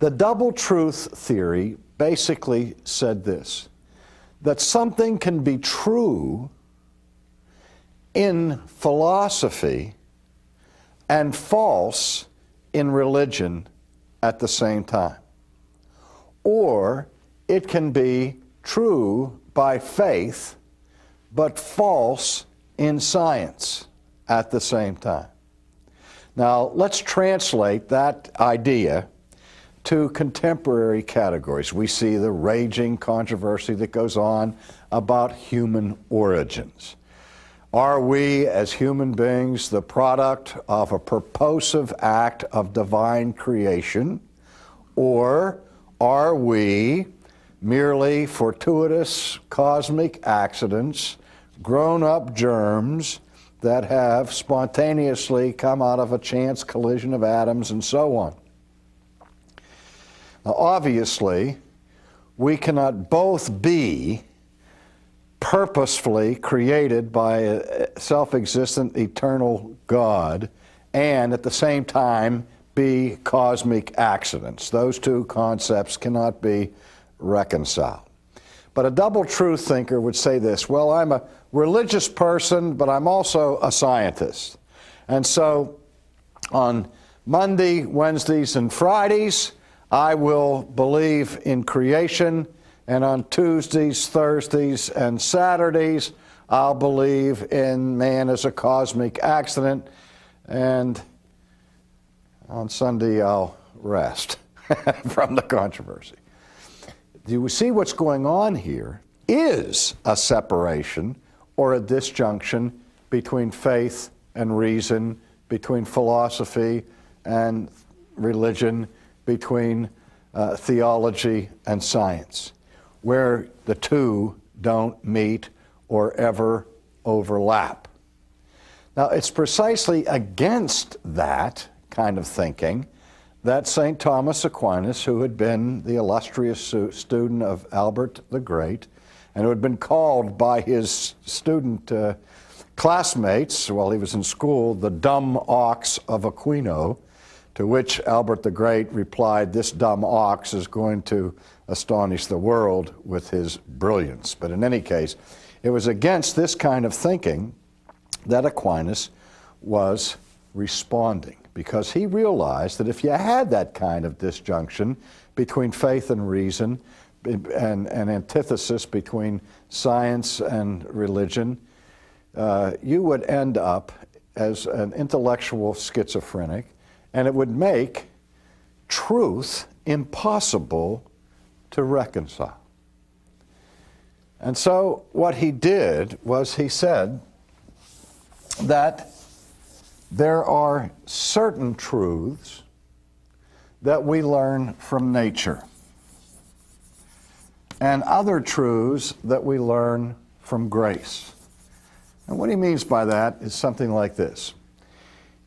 The double truth theory basically said this, that something can be true in philosophy and false in religion at the same time. Or it can be true by faith, but false in science at the same time. Now, let's translate that idea to contemporary categories. We see the raging controversy that goes on about human origins. Are we, as human beings, the product of a purposive act of divine creation, or are we merely fortuitous cosmic accidents, grown-up germs that have spontaneously come out of a chance collision of atoms and so on? Now, obviously, we cannot both be purposefully created by a self-existent eternal God and at the same time be cosmic accidents. Those two concepts cannot be reconciled. But a double truth thinker would say this, well, I'm a religious person, but I'm also a scientist. And so on Monday, Wednesdays, and Fridays, I will believe in creation, and on Tuesdays, Thursdays, and Saturdays, I'll believe in man as a cosmic accident, and on Sunday, I'll rest from the controversy. Do you see what's going on here is a separation or a disjunction between faith and reason, between philosophy and religion, between theology and science, where the two don't meet or ever overlap. Now, it's precisely against that kind of thinking that St. Thomas Aquinas, who had been the illustrious student of Albert the Great, and who had been called by his student classmates while he was in school, the dumb ox of Aquino, to which Albert the Great replied, this dumb ox is going to astonish the world with his brilliance. But in any case, it was against this kind of thinking that Aquinas was responding, because he realized that if you had that kind of disjunction between faith and reason, and antithesis between science and religion, you would end up as an intellectual schizophrenic, and it would make truth impossible to reconcile. And so what he did was he said that there are certain truths that we learn from nature, and other truths that we learn from grace. And what he means by that is something like this.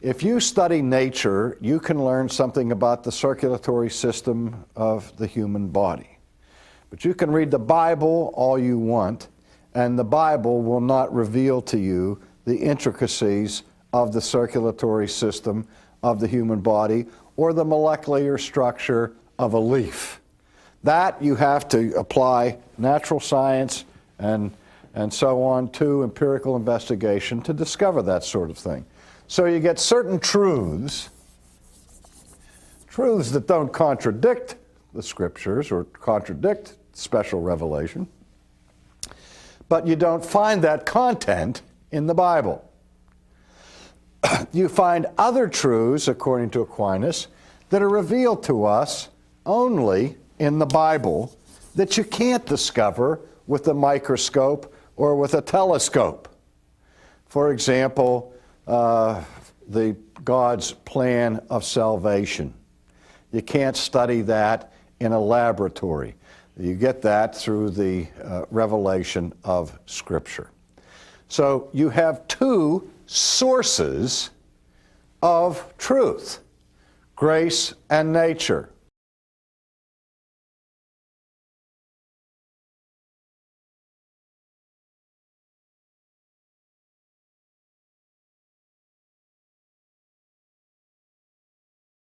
If you study nature, you can learn something about the circulatory system of the human body. But you can read the Bible all you want, and the Bible will not reveal to you the intricacies of the circulatory system of the human body or the molecular structure of a leaf. That you have to apply natural science and so on to empirical investigation to discover that sort of thing. So you get certain truths that don't contradict the scriptures or contradict special revelation, but you don't find that content in the Bible. You find other truths, according to Aquinas, that are revealed to us only in the Bible that you can't discover with a microscope or with a telescope. For example, the God's plan of salvation. You can't study that in a laboratory. You get that through the revelation of Scripture. So you have two sources of truth, grace and nature.